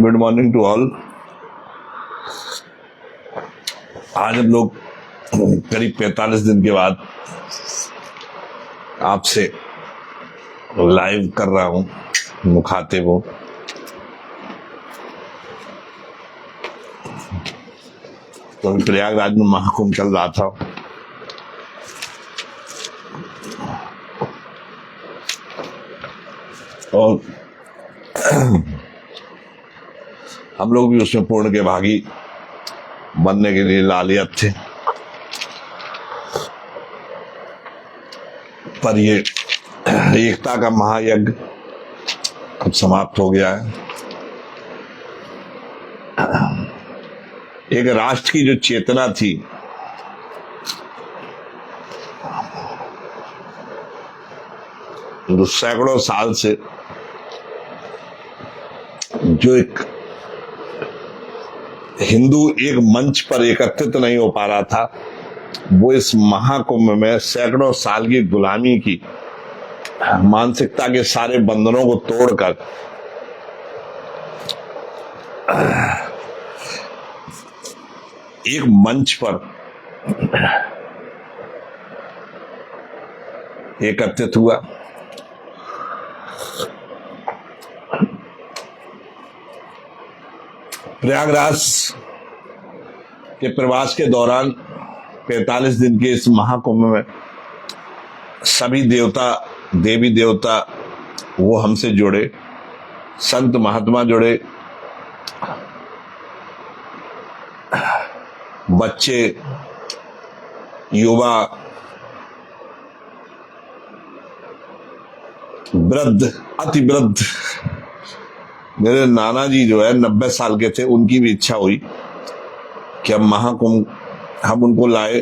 Good morning to all. आज हम लोग करीब 45 दिन के बाद आपसे लाइव कर रहा हूं, मुखातिब हूं। तो प्रयागराज में महाकुंभ चल रहा था और हम लोग भी उसमें पूर्ण के भागी बनने के लिए लालियत थे। पर ये एकता का महायज्ञ अब समाप्त हो गया है। एक राष्ट्र की जो चेतना थी, जो सैकड़ों साल से जो एक हिंदू एक मंच पर एकत्रित नहीं हो पा रहा था, वो इस महाकुंभ में सैकड़ों साल की गुलामी की मानसिकता के सारे बंधनों को तोड़कर एक मंच पर एकत्रित हुआ। प्रयागराज के प्रवास के दौरान 45 दिन के इस महाकुंभ में सभी देवता देवी देवता वो हमसे जुड़े, संत महात्मा जुड़े, बच्चे, युवा, वृद्ध, अति वृद्ध। मेरे नाना जी जो है 90 साल के थे, उनकी भी इच्छा हुई कि हम महाकुंभ हम उनको लाए,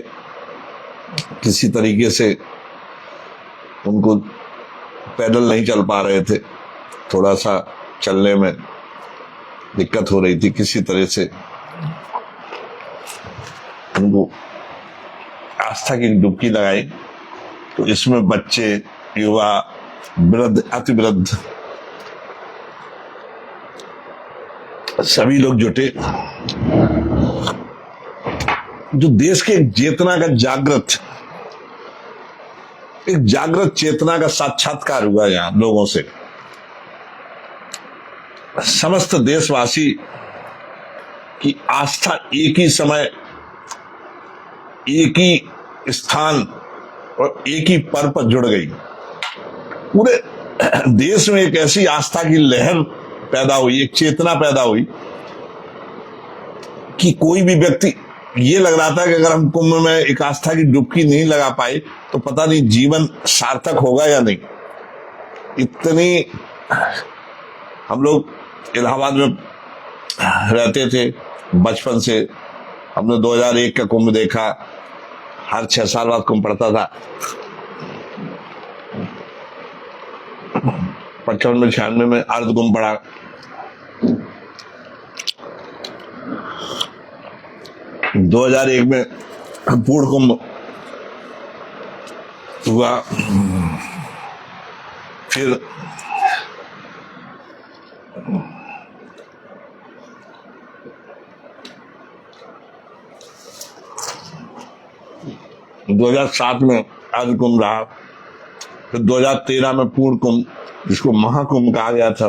किसी तरीके से उनको पैदल नहीं चल पा रहे थे, थोड़ा सा चलने में दिक्कत हो रही थी, किसी तरह से उनको आस्था की डुबकी लगाई। तो इसमें बच्चे, युवा, वृद्ध, अति वृद्ध सभी लोग जुटे। जो देश के चेतना का जागृत चेतना का साक्षात्कार हुआ यहां लोगों से। समस्त देशवासी की आस्था एक ही समय, एक ही स्थान और एक ही पर्व पर जुड़ गई। पूरे देश में एक ऐसी आस्था की लहर पैदा हुई, एक चेतना पैदा हुई कि कोई भी व्यक्ति ये लग रहा था कि अगर हम कुंभ में एक आस्था की डुबकी नहीं लगा पाए तो पता नहीं जीवन सार्थक होगा या नहीं। इतनी हम लोग इलाहाबाद में रहते थे बचपन से, हमने 2001 का कुंभ देखा, हर 6 साल बाद कुंभ पड़ता था। 55 में 96 में अर्ध कुंभ पड़ा। - 2001 में पूर्ण कुंभ हुआ। फिर - 2007 में अर्ध कुंभ रहा। फिर 2013 में पूर्ण कुंभ, जिसको महाकुंभ कहा गया था,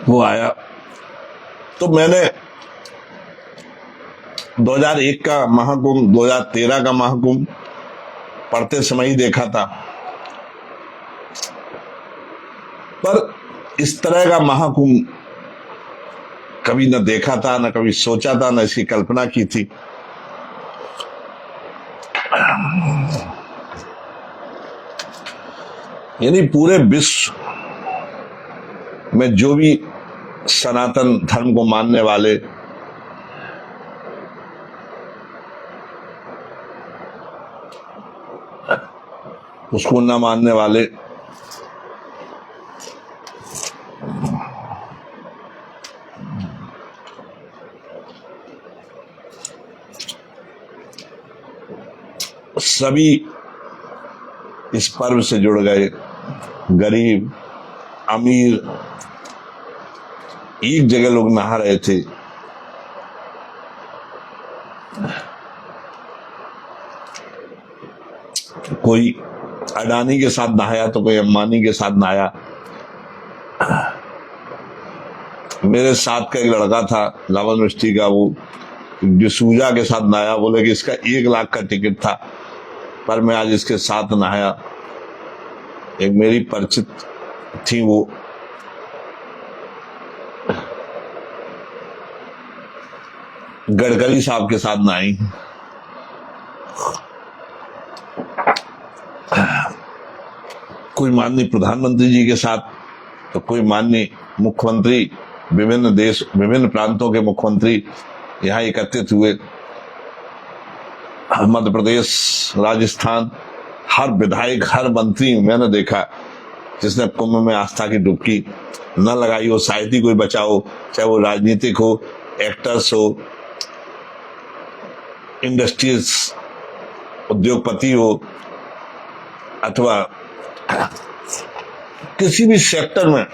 वो आया। तो मैंने 2001 का महाकुंभ, 2013 का महाकुंभ पढ़ते समय ही देखा था, पर इस तरह का महाकुंभ कभी न देखा था, न कभी सोचा था, न इसकी कल्पना की थी। यानी पूरे विश्व में जो भी सनातन धर्म को मानने वाले, उसको न मानने वाले, सभी इस पर्व से जुड़ गए। गरीब, अमीर, एक जगह लोग नहा रहे थे, कोई अडानी के साथ नहाया तो कोई अंबानी के साथ नहाया। मेरे साथ का एक लड़का था लावल मिस्त्री का, वो डिसूजा के साथ नहाया, बोले कि इसका 1 लाख का टिकट था, पर मैं आज इसके साथ नहाया। एक मेरी परिचित थी, वो गडकरी साहब के साथ नहाई। कोई माननीय प्रधानमंत्री जी के साथ, तो कोई माननीय मुख्यमंत्री, विभिन्न प्रांतों के मुख्यमंत्री यहाँ एकत्रित हुए। मध्य प्रदेश, राजस्थान, हर विधायक, हर मंत्री मैंने देखा जिसने कुंभ में आस्था की डुबकी न लगाई हो। साहित्य कोई बचा हो, चाहे वो राजनीतिक हो, एक्टर्स हो, इंडस्ट्रीज, उद्योगपति हो, अथवा किसी भी सेक्टर में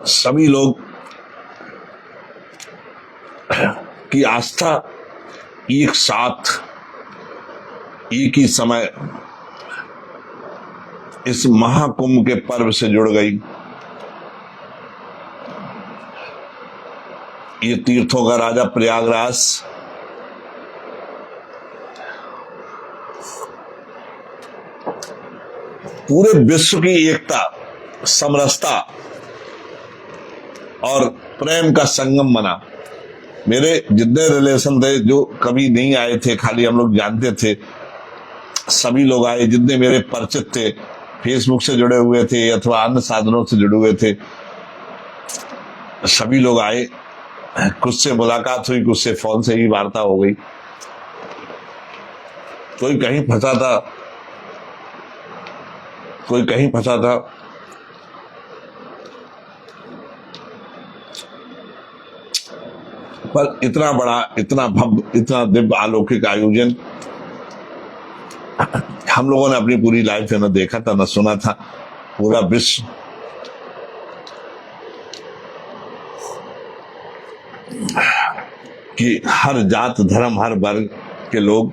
सभी लोग की आस्था एक साथ एक ही समय इस महाकुंभ के पर्व से जुड़ गई। ये तीर्थों का राजा प्रयागराज पूरे विश्व की एकता, समरसता और प्रेम का संगम बना। मेरे जितने रिलेशन थे, जो कभी नहीं आए थे, खाली हम लोग जानते थे, सभी लोग आए। जितने मेरे परिचित थे, फेसबुक से जुड़े हुए थे अथवा अन्य साधनों से जुड़े हुए थे, सभी लोग आए। कुछ से मुलाकात हुई, कुछ से फोन से ही वार्ता हो गई। कोई कहीं फंसा था, कोई कहीं फंसा था। पर इतना बड़ा, इतना भव्य, इतना दिव्य अलौकिक आयोजन हम लोगों ने अपनी पूरी लाइफ में न देखा था, न सुना था। पूरा विश्व कि हर जात, धर्म, हर वर्ग के लोग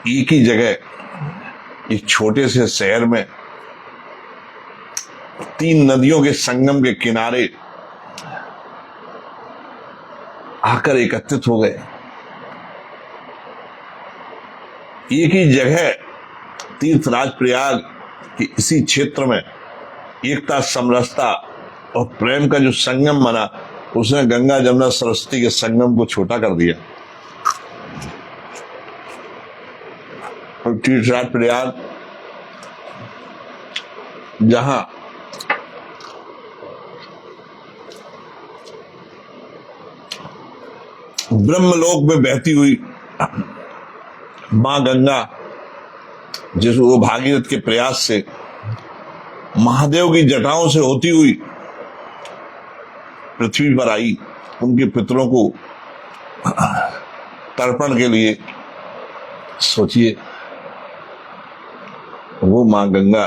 एक ही जगह, एक छोटे से शहर में 3 नदियों के संगम के किनारे आकर एकत्रित हो गए। एक ही जगह तीर्थराज प्रयाग के इसी क्षेत्र में एकता, समरसता और प्रेम का जो संगम बना, उसने गंगा, जमुना, सरस्वती के संगम को छोटा कर दिया। और तीर्थराज प्रयाग, जहां ब्रह्मलोक में बहती हुई मां गंगा, जिस वो भागीरथ के प्रयास से महादेव की जटाओं से होती हुई पृथ्वी पर आई, उनके पितरों को तर्पण के लिए। सोचिए, वो मां गंगा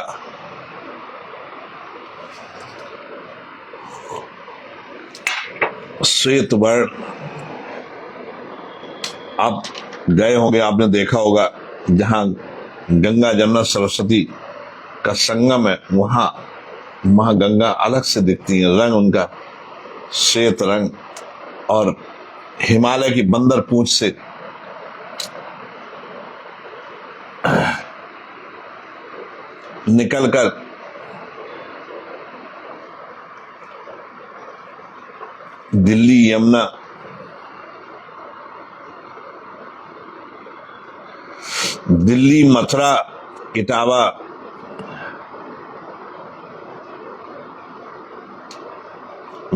श्वेत वर्ण, आप गए होंगे, आपने देखा होगा, जहां गंगा, जमुना, सरस्वती का संगम है, वहां मां गंगा अलग से दिखती है। रंग उनका श्वेत रंग, और हिमालय की बंदर पूंछ से निकलकर दिल्ली, यमुना, दिल्ली, मथुरा, इटावा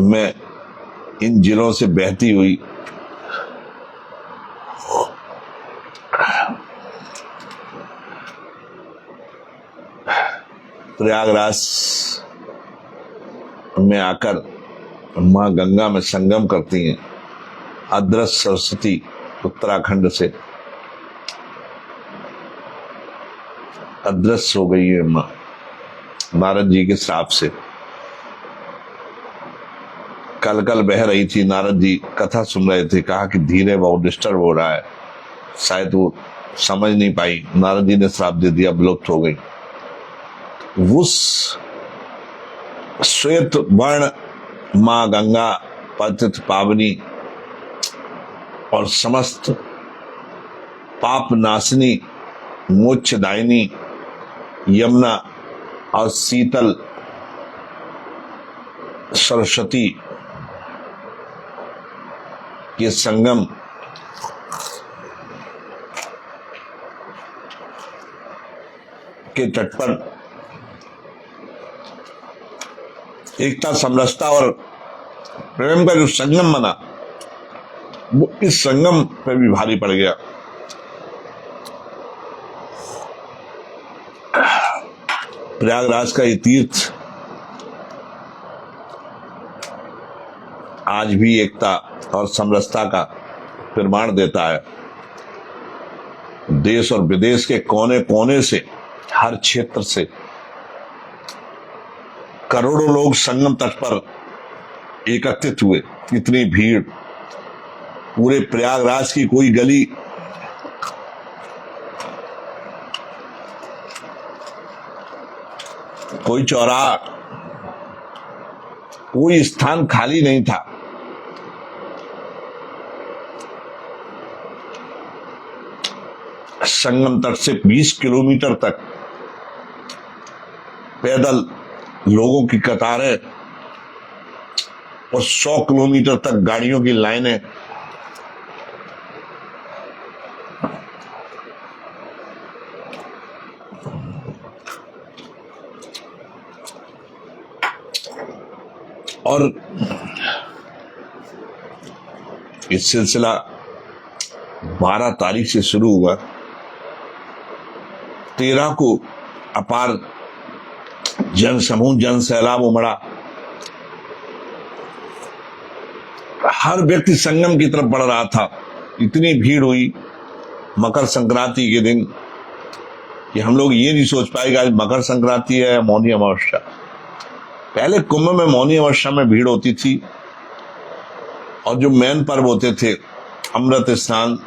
में इन जिलों से बहती हुई प्रयागराज में आकर मां गंगा में संगम करती हैं। अदृश्य सरस्वती उत्तराखंड से अदृश्य हो गई है माँ नारद जी के श्राप से। कल कल बह रही थी, नारद जी कथा सुन रहे थे, कहा कि धीरे बहुत डिस्टर्ब हो रहा है, शायद वो समझ नहीं पाई, नारद जी ने श्राप दे दिया, विलुप्त हो गई। उस श्वेत वर्ण माँ गंगा पतित पावनी और समस्त पाप नाशिनी मोक्षदायिनी यमुना और शीतल सरस्वती के संगम के तट पर एकता, समरसता और प्रेम का जो संगम बना, वो इस संगम पे भी भारी पड़ गया। प्रयागराज का ये तीर्थ आज भी एकता और समरसता का प्रमाण देता है। देश और विदेश के कोने कोने से, हर क्षेत्र से करोड़ों लोग संगम तट पर एकत्रित हुए। इतनी भीड़, पूरे प्रयागराज की कोई गली कोई चौराहा, कोई स्थान खाली नहीं था। संगम तट से 20 किलोमीटर तक पैदल लोगों की कतारें और 100 किलोमीटर तक गाड़ियों की लाइनें। और ये सिलसिला 12 तारीख से शुरू हुआ। 13 को अपार जन समूह, जन सैलाब उमड़ा। हर व्यक्ति संगम की तरफ बढ़ रहा था। इतनी भीड़ हुई मकर संक्रांति के दिन कि हम लोग ये नहीं सोच पाए कि आज मकर संक्रांति है या मौनी अमावस्या। पहले कुंभ में मौनी अमावस्या में भीड़ होती थी, और जो मेन पर्व होते थे अमृत स्नान,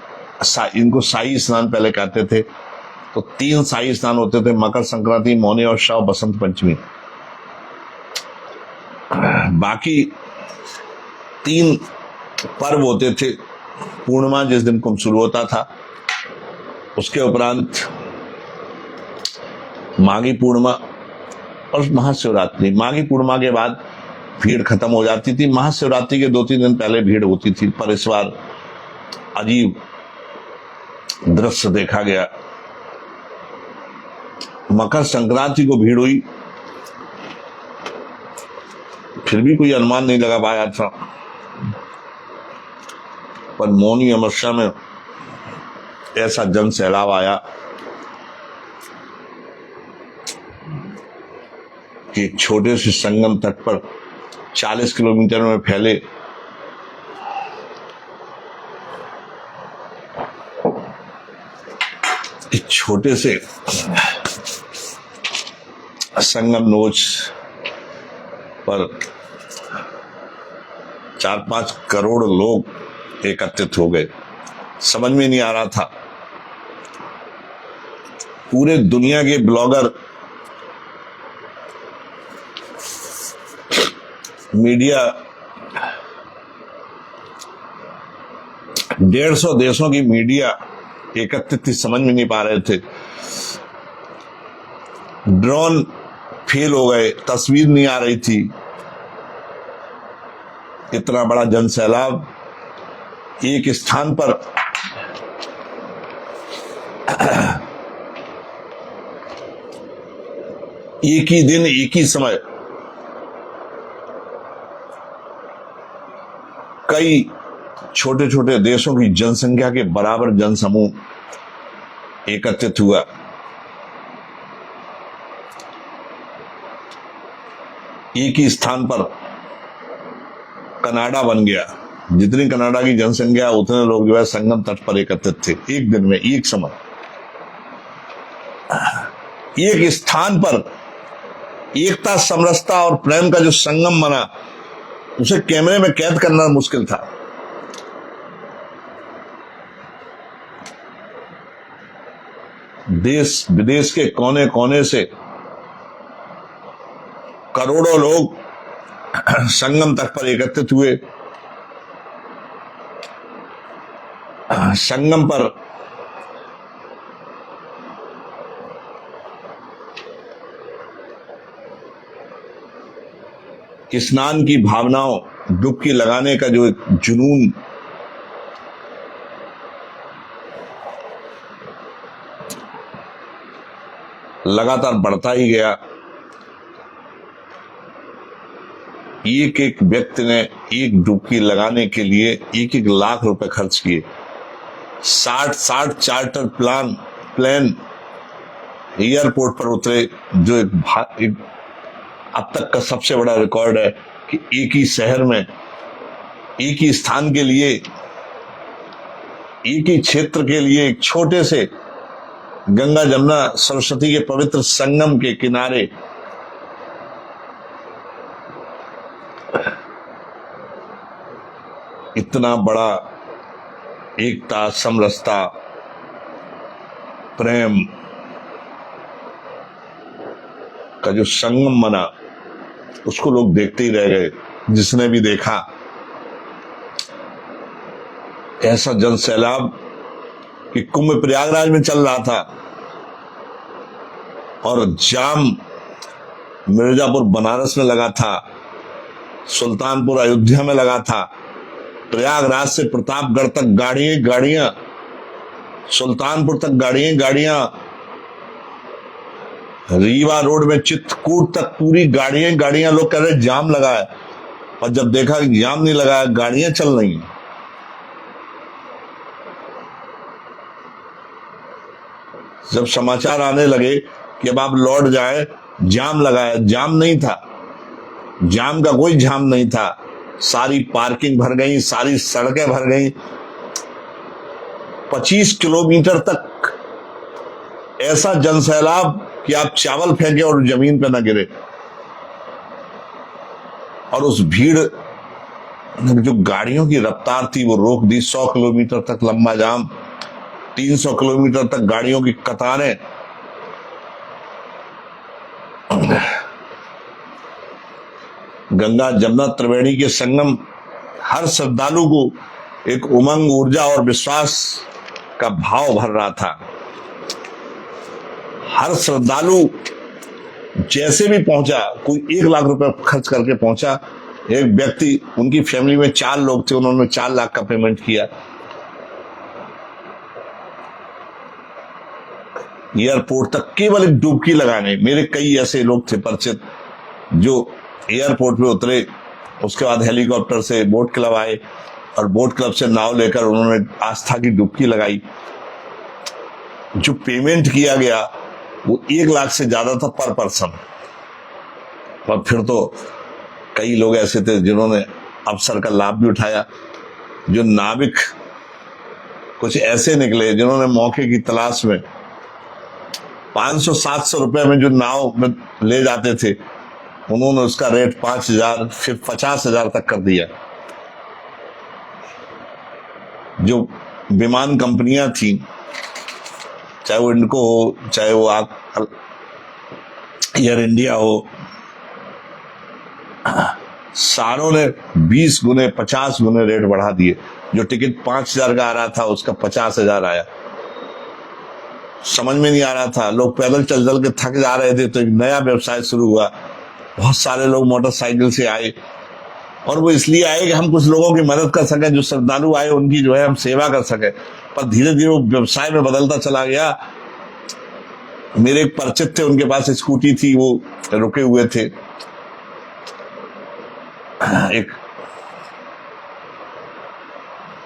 इनको शाही स्नान पहले कहते थे, तो 3 शाही स्नान होते थे, मकर संक्रांति, मौनी अमावस्या और बसंत पंचमी। बाकी 3 पर्व होते थे। पूर्णिमा जिस दिन कुंभ शुरू होता था, उसके उपरांत माघी पूर्णिमा और महाशिवरात्रि। माघी पूर्णिमा के बाद भीड़ खत्म हो जाती थी। महाशिवरात्रि के 2-3 दिन पहले भीड़ होती थी, पर इस बार अजीब दृश्य देखा गया। मकर संक्रांति को भीड़ हुई, फिर भी कोई अनुमान नहीं लगा पाया था, पर मौनी अमावस्या में ऐसा जन सैलाब आया कि एक छोटे से संगम तट पर 40 किलोमीटर में फैले एक छोटे से संगम नोच पर 4-5 करोड़ लोग एकत्रित हो गए। समझ में नहीं आ रहा था। पूरे दुनिया के ब्लॉगर, मीडिया, 150 देशों की मीडिया एकत्रित थी, समझ में नहीं पा रहे थे। ड्रोन फेल हो गए, तस्वीर नहीं आ रही थी। इतना बड़ा जन सैलाब एक स्थान पर एक ही दिन, एक ही समय कई छोटे छोटे देशों की जनसंख्या के बराबर जनसमूह एकत्रित हुआ। एक ही स्थान पर कनाडा बन गया। जितनी कनाडा की जनसंख्या, उतने लोग जो है संगम तट पर एकत्रित थे, एक दिन में, एक समय। एक स्थान पर एकता, समरसता और प्रेम का जो संगम बना, उसे कैमरे में कैद करना मुश्किल था। देश विदेश के कोने कोने से करोड़ों लोग संगम तट पर एकत्रित हुए। संगम पर स्नान की भावनाओं, डुबकी लगाने का जो एक जुनून, लगातार बढ़ता ही गया। एक एक व्यक्ति ने एक डुबकी लगाने के लिए 1-1 लाख रुपए खर्च किए। 60 चार्टर प्लेन एयरपोर्ट पर उतरे, जो एक अब तक का सबसे बड़ा रिकॉर्ड है कि एक ही शहर में, एक ही स्थान के लिए, एक ही क्षेत्र के लिए, एक छोटे से गंगा जमुना सरस्वती के पवित्र संगम के किनारे इतना बड़ा एकता, समरसता, प्रेम का जो संगम बना, उसको लोग देखते ही रह गए। जिसने भी देखा, ऐसा जन सैलाब कि कुंभ प्रयागराज में चल रहा था और जाम मिर्जापुर बनारस में लगा था, सुल्तानपुर अयोध्या में लगा था, प्रयागराज से प्रतापगढ़ तक गाड़ियां, सुल्तानपुर तक गाड़ियां, रीवा रोड में चित्रकूट तक पूरी गाड़ियां। लोग कह रहे जाम लगा है, और जब देखा कि जाम नहीं लगा है, गाड़ियां चल रही हैं। जब समाचार आने लगे कि अब आप लौट जाए, जाम लगा है, जाम नहीं था, जाम का कोई जाम नहीं था। सारी पार्किंग भर गई, सारी सड़कें भर गई। 25 किलोमीटर तक ऐसा जनसैलाब कि आप चावल फेंके और जमीन पे ना गिरे। और उस भीड़, जो गाड़ियों की रफ्तार थी, वो रोक दी। 100 किलोमीटर तक लंबा जाम, 300 किलोमीटर तक गाड़ियों की कतारें। गंगा जमुना त्रिवेणी के संगम हर श्रद्धालु को एक उमंग, ऊर्जा और विश्वास का भाव भर रहा था। हर श्रद्धालु जैसे भी पहुंचा, कोई 1 लाख रुपए खर्च करके पहुंचा। एक व्यक्ति, उनकी फैमिली में 4 लोग थे, उन्होंने 4 लाख का पेमेंट किया। एयरपोर्ट तक केवल एक डुबकी लगाने। मेरे कई ऐसे लोग थे परिचित जो एयरपोर्ट पे उतरे, उसके बाद हेलीकॉप्टर से बोट क्लब आए और बोट क्लब से नाव लेकर उन्होंने आस्था की डुबकी लगाई। जो पेमेंट किया गया वो 1 लाख से ज्यादा था पर पर्सन। और फिर तो कई लोग ऐसे थे जिन्होंने अवसर का लाभ भी उठाया। जो नाविक कुछ ऐसे निकले जिन्होंने मौके की तलाश में 500-700 रुपए में जो नाव में ले जाते थे, उन्होंने उसका रेट 5,000 फिर 50,000 तक कर दिया। जो विमान कंपनियां थी, चाहे वो इंडिको हो, चाहे वो एयर इंडिया हो, सारों ने 20 गुने 50 गुने रेट बढ़ा दिए। जो टिकट 5,000 का आ रहा था, उसका 50,000 आया। समझ में नहीं आ रहा था। लोग पैदल चल चल के थक जा रहे थे, तो एक नया व्यवसाय शुरू हुआ। बहुत सारे लोग मोटरसाइकिल से आए, और वो इसलिए आए कि हम कुछ लोगों की मदद कर सकें। जो श्रद्धालु आए, उनकी जो है हम सेवा कर सके। पर धीरे धीरे वो व्यवसाय में बदलता चला गया। मेरे एक परिचित थे, उनके पास स्कूटी थी, वो रुके हुए थे एक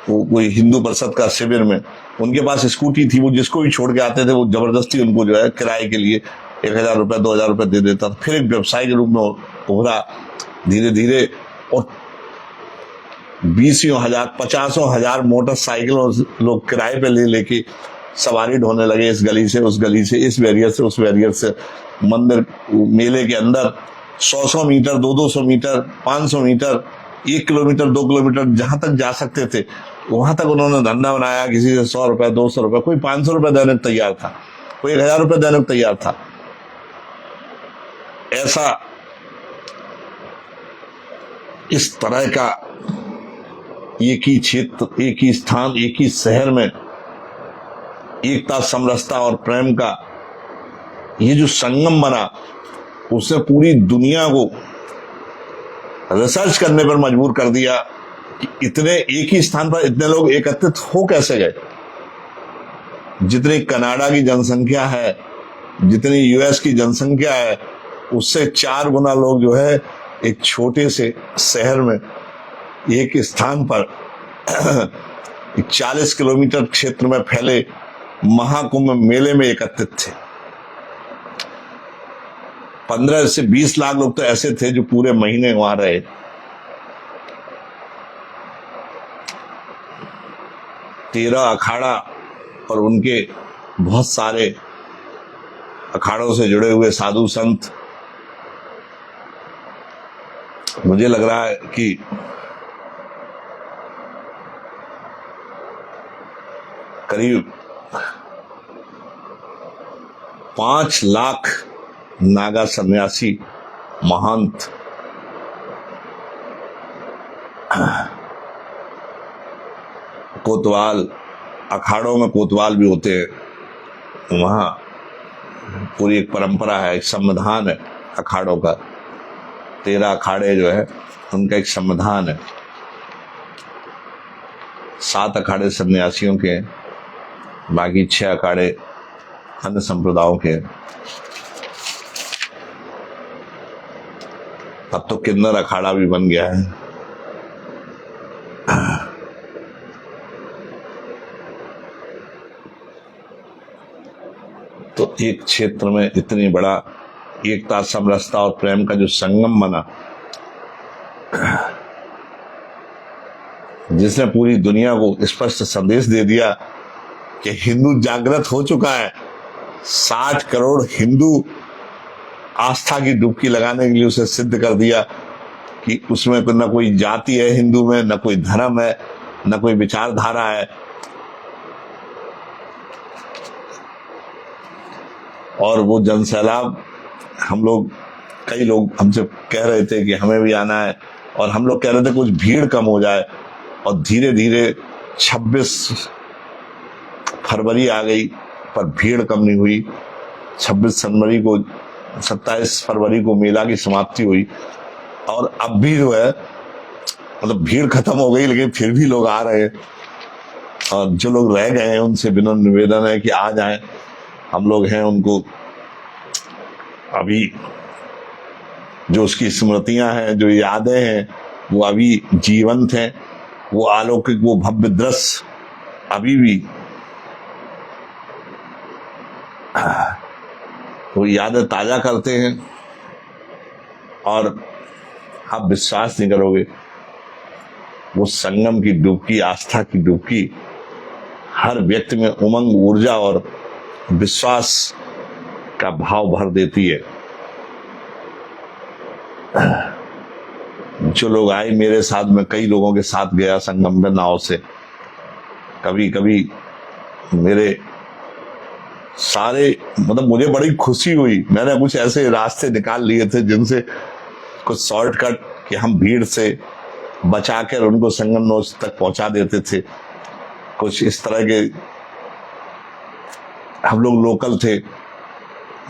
कोई हिंदू परिषद का शिविर में। उनके पास स्कूटी थी, वो जिसको भी छोड़ के आते थे, वो जबरदस्ती उनको जो है किराए के लिए 1,000 रुपए 2,000 रुपए दे देता था। फिर एक व्यवसाय के रूप में उभरा धीरे धीरे, और 20,000 50,000 मोटरसाइकिल लोग किराए पे ले लेके सवारी ढोने लगे, इस गली से उस गली से, इस बैरियर से उस बैरियर से। मंदिर मेले के अंदर 100-100 metre, 200-200 metre, 500 metre, 1 kilometre, 2 kilometre जहां तक जा सकते थे वहां तक उन्होंने धंधा बनाया। किसी से 100 रुपए, 200 रुपए, कोई 500 रुपए देने को तैयार था, कोई 1000 रुपए देने को तैयार था। ऐसा इस तरह का एक ही क्षेत्र, एक ही स्थान, एक ही शहर में एकता, समरसता और प्रेम का ये जो संगम बना, उसने पूरी दुनिया को रिसर्च करने पर मजबूर कर दिया कि इतने एक ही स्थान पर इतने लोग एकत्रित हो कैसे गए। जितनी कनाडा की जनसंख्या है, जितनी यूएस की जनसंख्या है, उससे 4 गुना लोग जो है एक छोटे से शहर में एक स्थान पर 40 किलोमीटर क्षेत्र में फैले महाकुंभ मेले में एकत्रित थे। 15 से 20 लाख लोग तो ऐसे थे जो पूरे महीने वहां रहे। तेरह अखाड़ा और उनके बहुत सारे अखाड़ों से जुड़े हुए साधु संत। मुझे लग रहा है कि करीब 5 लाख नागा सन्यासी महंत कोतवाल, अखाड़ों में कोतवाल भी होते हैं, वहां पूरी एक परंपरा है, एक संविधान है अखाड़ों का। 13 अखाड़े जो है उनका एक संविधान है। 7 अखाड़े सन्यासियों के, बाकी 6 अखाड़े अन्य संप्रदायों के। अब तो किन्नर अखाड़ा भी बन गया है। तो एक क्षेत्र में इतनी बड़ा एकता, समरसता और प्रेम का जो संगम बना, जिसने पूरी दुनिया को स्पष्ट संदेश दे दिया कि हिंदू जागृत हो चुका है। 60 करोड़ हिंदू आस्था की डुबकी लगाने के लिए उसे सिद्ध कर दिया कि उसमें न कोई जाति है हिंदू में, न कोई धर्म है, न कोई विचारधारा है। और वो जनसैलाब, हम लोग, कई लोग हमसे कह रहे थे कि हमें भी आना है, और हम लोग कह रहे थे कुछ भीड़ कम हो जाए, और धीरे धीरे 26 फरवरी आ गई पर भीड़ कम नहीं हुई। 26 फरवरी को मेला की समाप्ति हुई, और अब भी जो है मतलब भीड़ खत्म हो गई, लेकिन फिर भी लोग आ रहे हैं। और जो लोग रह गए हैं उनसे विनम्र निवेदन है कि आ जाएं। हम लोग हैं, उनको अभी जो उसकी स्मृतियां हैं, जो यादें हैं, वो अभी जीवंत हैं। वो अलौकिक, वो भव्य दृश्य अभी भी वो यादें ताजा करते हैं। और आप विश्वास नहीं करोगे, वो संगम की डुबकी, आस्था की डुबकी हर व्यक्ति में उमंग, ऊर्जा और विश्वास का भाव भर देती है। जो लोग आए मेरे साथ, में कई लोगों के साथ गया संगम में नाव से। कभी कभी मेरे सारे, मतलब मुझे बड़ी खुशी हुई। मैंने कुछ ऐसे रास्ते निकाल लिए थे जिनसे कुछ शॉर्टकट कि हम भीड़ से बचा कर उनको संगम नोच तक पहुंचा देते थे। कुछ इस तरह के हम लोग लोकल थे।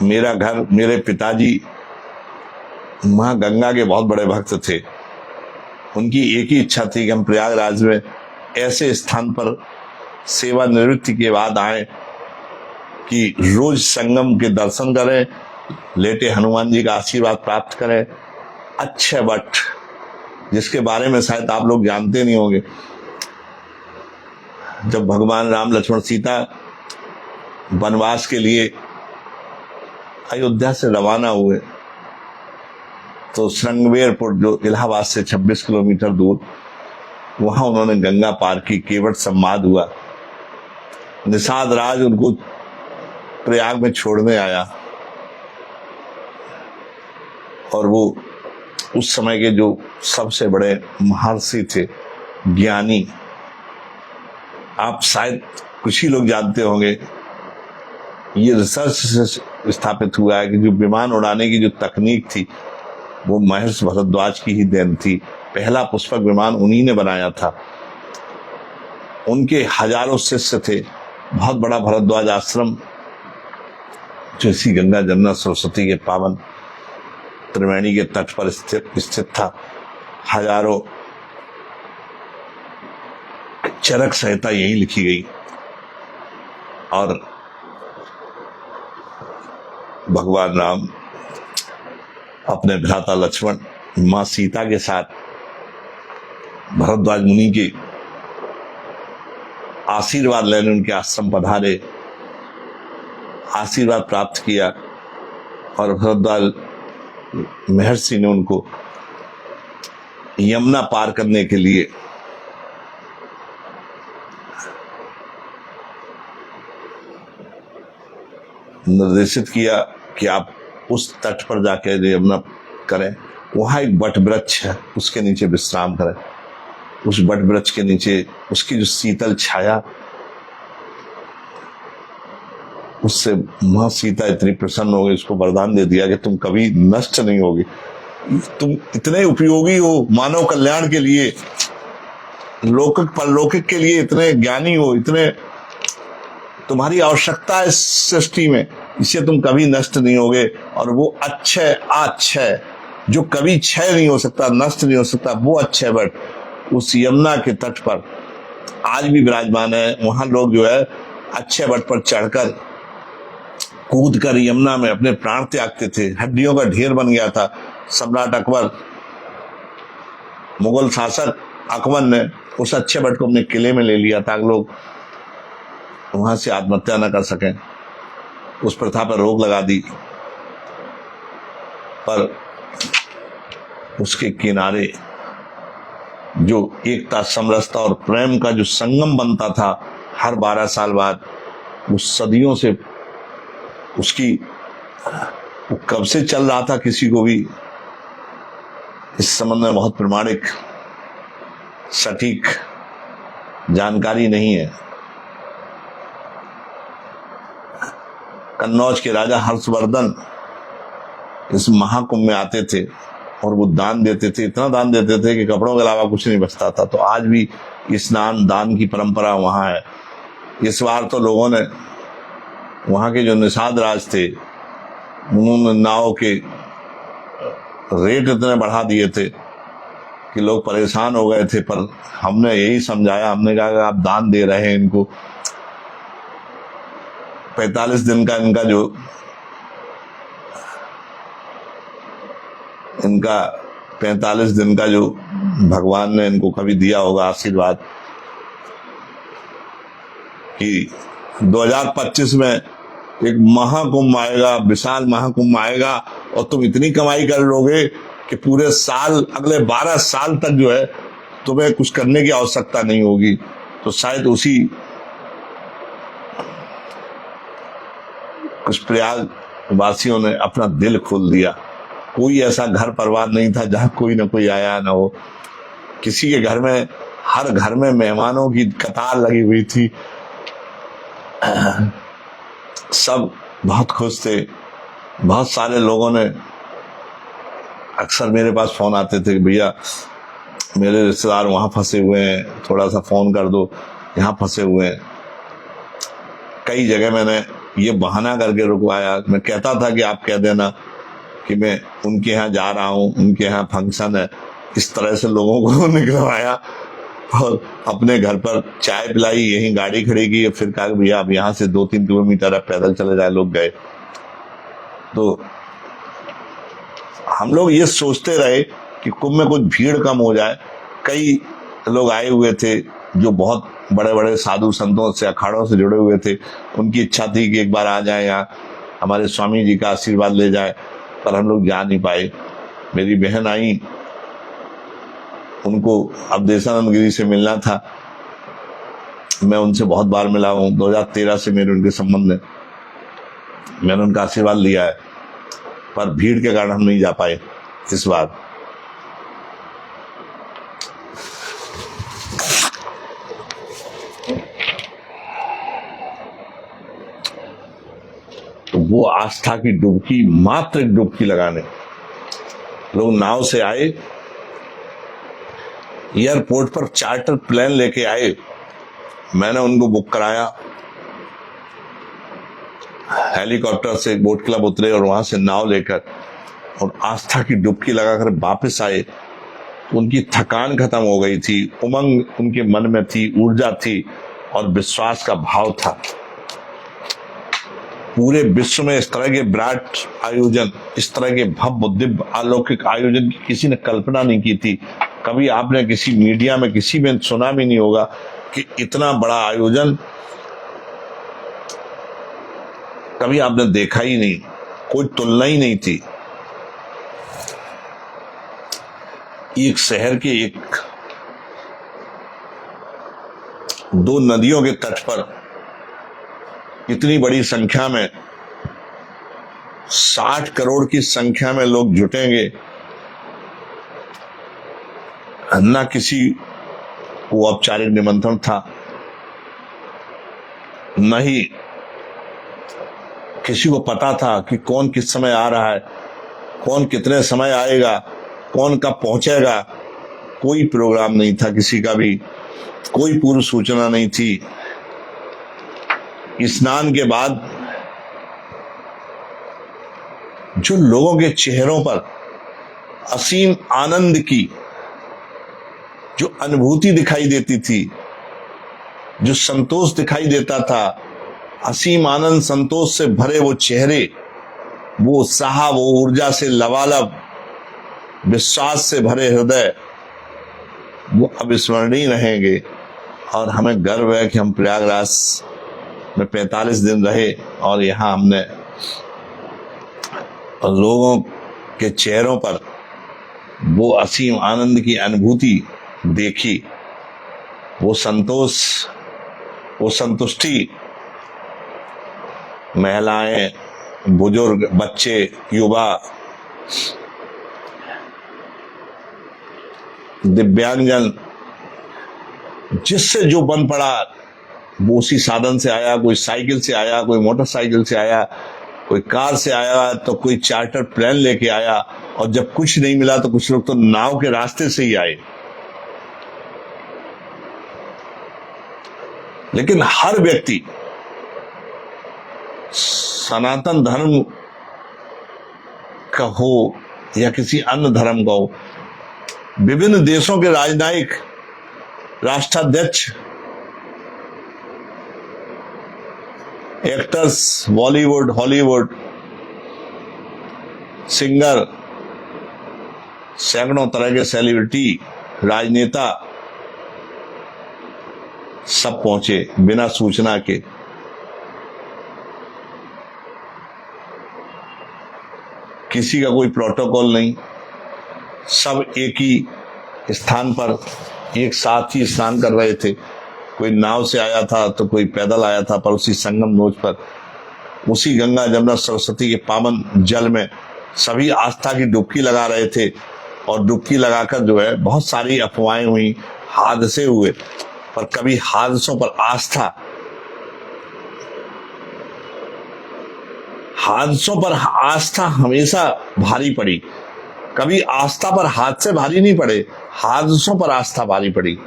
मेरा घर, मेरे पिताजी मां गंगा के बहुत बड़े भक्त थे। उनकी एक ही इच्छा थी कि हम प्रयागराज में ऐसे स्थान पर सेवानिवृत्ति के बाद आए कि रोज संगम के दर्शन करें, लेटे हनुमान जी का आशीर्वाद प्राप्त करें। अच्छे वट, जिसके बारे में शायद आप लोग जानते नहीं होंगे, जब भगवान राम, लक्ष्मण, सीता वनवास के लिए अयोध्या से रवाना हुए, तो श्रृंगवेरपुर, जो इलाहाबाद से 26 किलोमीटर दूर, वहां उन्होंने गंगा पार की, केवट संवाद हुआ। निषाद राज उनको प्रयाग में छोड़ने आया, और वो उस समय के जो सबसे बड़े महर्षि थे, ज्ञानी, आप शायद कुछ ही लोग जानते होंगे, ये रिसर्च से स्थापित हुआ है कि जो विमान उड़ाने की जो तकनीक थी वो महर्षि भारद्वाज की ही देन थी। पहला पुष्पक विमान उन्हीं ने बनाया था। उनके हजारों शिष्य थे। बहुत बड़ा भारद्वाज आश्रम जो इसी गंगा जमुना सरस्वती के पावन त्रिवेणी के तट पर स्थित था। हजारों चरक संहिता यही लिखी गई, और भगवान राम अपने भ्राता लक्ष्मण, मां सीता के साथ भरद्वाज मुनि के आशीर्वाद लेने उनके आश्रम पधारे, आशीर्वाद प्राप्त किया, और भरद्वाज महर्षि ने उनको यमुना पार करने के लिए निर्देशित किया कि आप उस तट पर जाकर यमुना करें। वहां एक बट वृक्ष है, उसके नीचे विश्राम करें। उस बट वृक्ष के नीचे उसकी जो शीतल छाया, उससे मां सीता इतनी प्रसन्न हो गई, उसको वरदान दे दिया कि तुम कभी नष्ट नहीं होगी, तुम इतने उपयोगी हो मानव कल्याण के लिए, लौकिक परलौकिक के लिए इतने ज्ञानी हो, इतने तुम्हारी आवश्यकता है इस सृष्टि में, इससे तुम कभी नष्ट नहीं होगे। और वो अक्षय अक्षय जो कभी क्षय नहीं हो सकता, नष्ट नहीं हो सकता, वो अक्षय वट उस यमुना के तट पर आज भी विराजमान है। वहां लोग जो है अक्षय वट पर चढ़कर कूद कर यमुना में अपने प्राण त्यागते थे। हड्डियों का ढेर बन गया था। सम्राट अकबर, मुगल शासक अकबर ने उस अक्षय वट को अपने किले में ले लिया ताकि लोग वहां से आत्महत्या न कर सकें। उस प्रथा पर रोक लगा दी, पर उसके किनारे जो एकता, समरसता और प्रेम का जो संगम बनता था हर 12 साल बाद, वो सदियों से उसकी वो कब से चल रहा था किसी को भी इस संबंध में बहुत प्रमाणिक सटीक जानकारी नहीं है। कन्नौज के राजा हर्षवर्धन इस महाकुंभ में आते थे और वो दान देते थे, इतना दान देते थे कि कपड़ों के अलावा कुछ नहीं बचता था। तो आज भी स्नान दान की परंपरा वहां है। इस बार तो लोगों ने, वहां के जो निषाद राज थे, उन्होंने नाव के रेट इतने बढ़ा दिए थे कि लोग परेशान हो गए थे। पर हमने यही समझाया, हमने कहा कि आप दान दे रहे हैं इनको, 45 दिन का इनका 45 दिन का जो भगवान ने इनको कभी दिया होगा आशीर्वाद कि 2025 में एक महाकुंभ आएगा, विशाल महाकुंभ आएगा, और तुम इतनी कमाई कर लोगे कि पूरे साल, अगले 12 साल तक जो है तुम्हें कुछ करने की आवश्यकता नहीं होगी। तो शायद उसी कुछ प्रयाग वासियों ने अपना दिल खोल दिया। कोई ऐसा घर परिवार नहीं था जहां कोई ना कोई आया ना हो। किसी के घर में, हर घर में मेहमानों की कतार लगी हुई थी। सब बहुत खुश थे। बहुत सारे लोगों ने, अक्सर मेरे पास फोन आते थे कि भैया मेरे रिश्तेदार वहां फंसे हुए हैं, थोड़ा सा फोन कर दो, यहाँ फंसे हुए हैं। कई जगह मैंने ये बहाना करके रुकवाया। मैं कहता था कि आप कह देना कि मैं उनके यहाँ जा रहा हूँ, उनके यहाँ फंक्शन है। इस तरह से लोगों को निकलवाया और अपने घर पर चाय पिलाई, यहीं गाड़ी खड़ी की, फिर कहा भैया अब यहाँ से 2-3 किलोमीटर है, पैदल चले जाए। लोग गए। तो हम लोग ये सोचते रहे कि कुंभ में कुछ भीड़ कम हो जाए। कई लोग आए हुए थे जो बहुत बड़े बड़े साधु संतों से, अखाड़ों से जुड़े हुए थे। उनकी इच्छा थी कि एक बार आ जाए, यहाँ हमारे स्वामी जी का आशीर्वाद ले जाए, पर हम लोग जा नहीं पाए। मेरी बहन आई, उनको अवधेशानंद गिरी से मिलना था, मैं उनसे बहुत बार मिला हूं, 2013 से मेरे उनके संबंध है, मैंने उनका आशीर्वाद लिया है, पर भीड़ के कारण हम नहीं जा पाए इस बार। तो वो आस्था की डुबकी, मात्र एक डुबकी लगाने लोग नाव से आए, एयरपोर्ट पर चार्टर प्लेन लेके आए, मैंने उनको बुक कराया, हेलीकॉप्टर से बोट क्लब उतरे और वहां से नाव लेकर और आस्था की डुबकी लगाकर वापस आए। उनकी थकान खत्म हो गई थी, उमंग उनके मन में थी, ऊर्जा थी और विश्वास का भाव था। पूरे विश्व में इस तरह के विराट आयोजन, इस तरह के भव्य दिव्य अलौकिक आयोजन की किसी ने कल्पना नहीं की थी। कभी आपने किसी मीडिया में किसी में सुना भी नहीं होगा कि इतना बड़ा आयोजन कभी आपने देखा ही नहीं, कोई तुलना ही नहीं थी। एक शहर के दो नदियों के तट पर इतनी बड़ी संख्या में 60 करोड़ की संख्या में लोग जुटेंगे, न किसी को औपचारिक निमंत्रण था, न ही किसी को पता था कि कौन किस समय आ रहा है, कौन कितने समय आएगा, कौन कब पहुंचेगा। कोई प्रोग्राम नहीं था किसी का भी, कोई पूर्व सूचना नहीं थी। स्नान के बाद जो लोगों के चेहरों पर असीम आनंद की जो अनुभूति दिखाई देती थी, जो संतोष दिखाई देता था, असीम आनंद संतोष से भरे वो चेहरे, वो उत्साह, वो ऊर्जा से लबालब, विश्वास से भरे हृदय, वो अविस्मरणीय रहेंगे। और हमें गर्व है कि हम प्रयागराज में 45 दिन रहे और यहाँ हमने लोगों के चेहरों पर वो असीम आनंद की अनुभूति देखी, वो संतोष, वो संतुष्टि। महिलाएं, बुजुर्ग, बच्चे, युवा, दिव्यांगजन, जिससे जो बन पड़ा वो उसी साधन से आया। कोई साइकिल से आया, कोई मोटरसाइकिल से आया, कोई कार से आया, तो कोई चार्टर प्लेन लेके आया, और जब कुछ नहीं मिला तो कुछ लोग तो नाव के रास्ते से ही आए। लेकिन हर व्यक्ति सनातन धर्म का हो या किसी अन्य धर्म का हो, विभिन्न देशों के राजनयिक, राष्ट्राध्यक्ष, एक्टर्स, बॉलीवुड, हॉलीवुड, सिंगर, सैकड़ों तरह के सेलिब्रिटी, राजनेता सब पहुंचे बिना सूचना के। किसी का कोई प्रोटोकॉल नहीं, सब एक ही स्थान पर एक साथ ही स्नान कर रहे थे। कोई नाव से आया था तो कोई पैदल आया था, पर उसी संगम नोच पर, उसी गंगा जमुना सरस्वती के पावन जल में सभी आस्था की डुबकी लगा रहे थे। और डुबकी लगाकर जो है बहुत सारी अफवाहें हुई, हादसे हुए, पर कभी हादसों पर आस्था, हादसों पर आस्था हमेशा भारी पड़ी। कभी आस्था पर हादसे भारी नहीं पड़े, हादसों पर आस्था भारी पड़ी।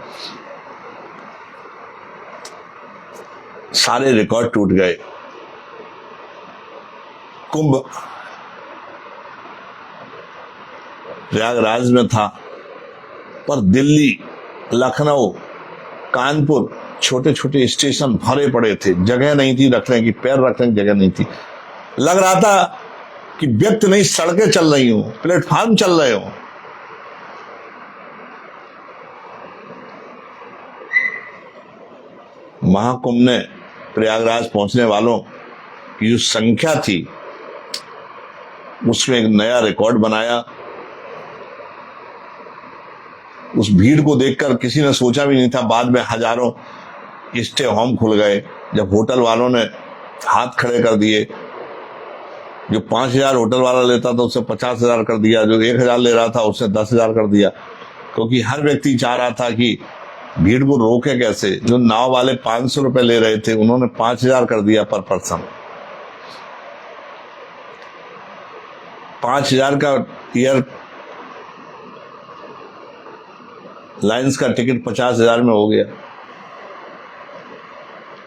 सारे रिकॉर्ड टूट गए। कुंभ प्रयागराज में था, पर दिल्ली, लखनऊ, कानपुर, छोटे छोटे स्टेशन भरे पड़े थे, जगह नहीं थी रखने की, पैर रखने की जगह नहीं थी। लग रहा था कि व्यक्ति नहीं, सड़कें चल रही हो, प्लेटफॉर्म चल रहे हो। महाकुंभ ने प्रयागराज पहुंचने वालों की जो संख्या थी, उसमें एक नया रिकॉर्ड बनाया। उस भीड़ को देखकर किसी ने सोचा भी नहीं था बाद में हजारों स्टे होम खुल गए, जब होटल वालों ने हाथ खड़े कर दिए, जो 5,000 होटल वाला लेता था उससे 50,000 कर दिया, जो 1,000 ले रहा था उससे 10,000 कर दिया, क्योंकि हर व्यक्ति चाह रहा था कि भीड़ को रोके कैसे। जो नाव वाले 500 रुपए ले रहे थे उन्होंने 5,000 कर दिया पर पर्सन। 5,000 का एयर लाइंस का टिकट 50,000 में हो गया।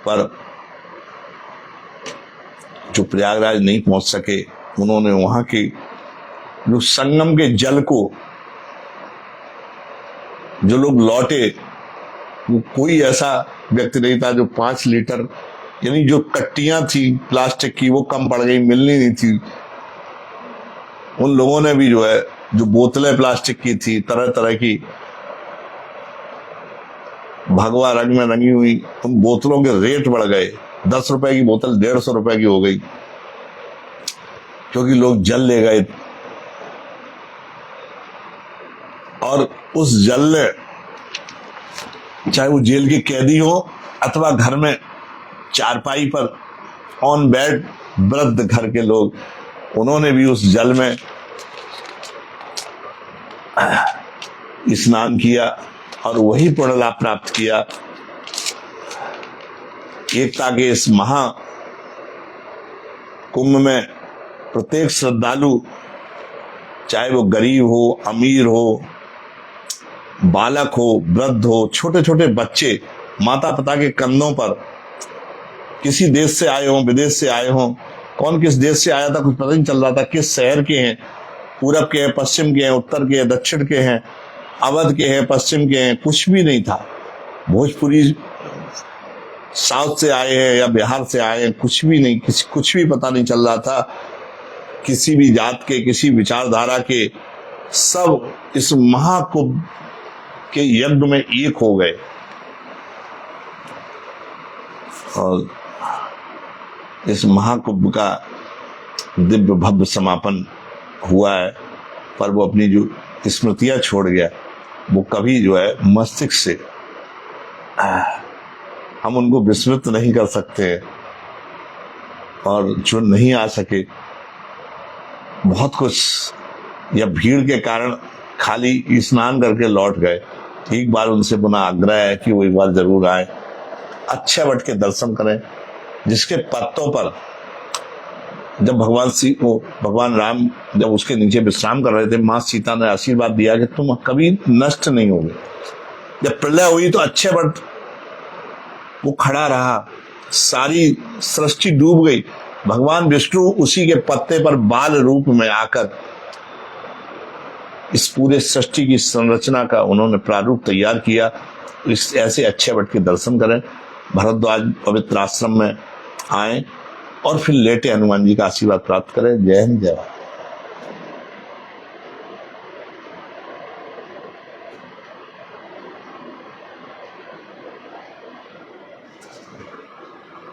पर जो प्रयागराज नहीं पहुंच सके, उन्होंने वहां के जो संगम के जल को, जो लोग लौटे, वो कोई ऐसा व्यक्ति नहीं था जो 5 लीटर, यानी जो कट्टियां थी प्लास्टिक की वो कम पड़ गई, मिलनी नहीं थी। उन लोगों ने भी जो है, जो बोतलें प्लास्टिक की थी तरह तरह की भगवा रंग में रंगी हुई, उन बोतलों के रेट बढ़ गए। 10 रुपए की बोतल 150 रुपए की हो गई, क्योंकि लोग जल ले गए। और उस जल ने, चाहे वो जेल के कैदी हो अथवा घर में चारपाई पर ऑन बेड वृद्ध घर के लोग, उन्होंने भी उस जल में स्नान किया और वही पुण्य लाभ प्राप्त किया। एकता के इस महा कुंभ में प्रत्येक श्रद्धालु, चाहे वो गरीब हो, अमीर हो, बालक हो, वृद्ध हो, छोटे छोटे बच्चे माता पिता के कंधों पर, किसी देश से आए हों, विदेश से आए हों, कौन किस देश से आया था कुछ पता नहीं चल रहा था, किस शहर के हैं, पूरब के हैं, पश्चिम के हैं, उत्तर के हैं, दक्षिण के हैं, अवध के हैं, पश्चिम के हैं, कुछ भी नहीं था। भोजपुरी साउथ से आए हैं या बिहार से आए हैं, कुछ भी नहीं, कुछ भी पता नहीं चल रहा था। किसी भी जात के, किसी विचारधारा के, सब इस महाकुंभ के यज्ञ में एक हो गए। और इस महाकुंभ का दिव्य भव्य समापन हुआ है, पर वो अपनी जो स्मृतियां छोड़ गया, वो कभी जो है मस्तिष्क से हम उनको विस्मृत नहीं कर सकते। और जो नहीं आ सके, बहुत कुछ या भीड़ के कारण खाली स्नान करके लौट गए, एक बार उनसे पुनः आग्रह है कि वो एक बार जरूर आए, अच्छे वट के दर्शन करें, जिसके पत्तों पर जब भगवान राम जब उसके नीचे विश्राम कर रहे थे, माँ सीता ने आशीर्वाद दिया कि तुम कभी नष्ट नहीं होगे। जब प्रलय हुई तो अच्छे वट वो खड़ा रहा, सारी सृष्टि डूब गई, भगवान विष्णु उसी के पत्ते पर बाल रूप में आकर इस पूरे सृष्टि की संरचना का उन्होंने प्रारूप तैयार किया। इस ऐसे अच्छे वट के दर्शन करें, भरद्वाज पवित्र आश्रम में आए और फिर लेटे हनुमान जी का आशीर्वाद प्राप्त करें। जय हिंद, जय भारत।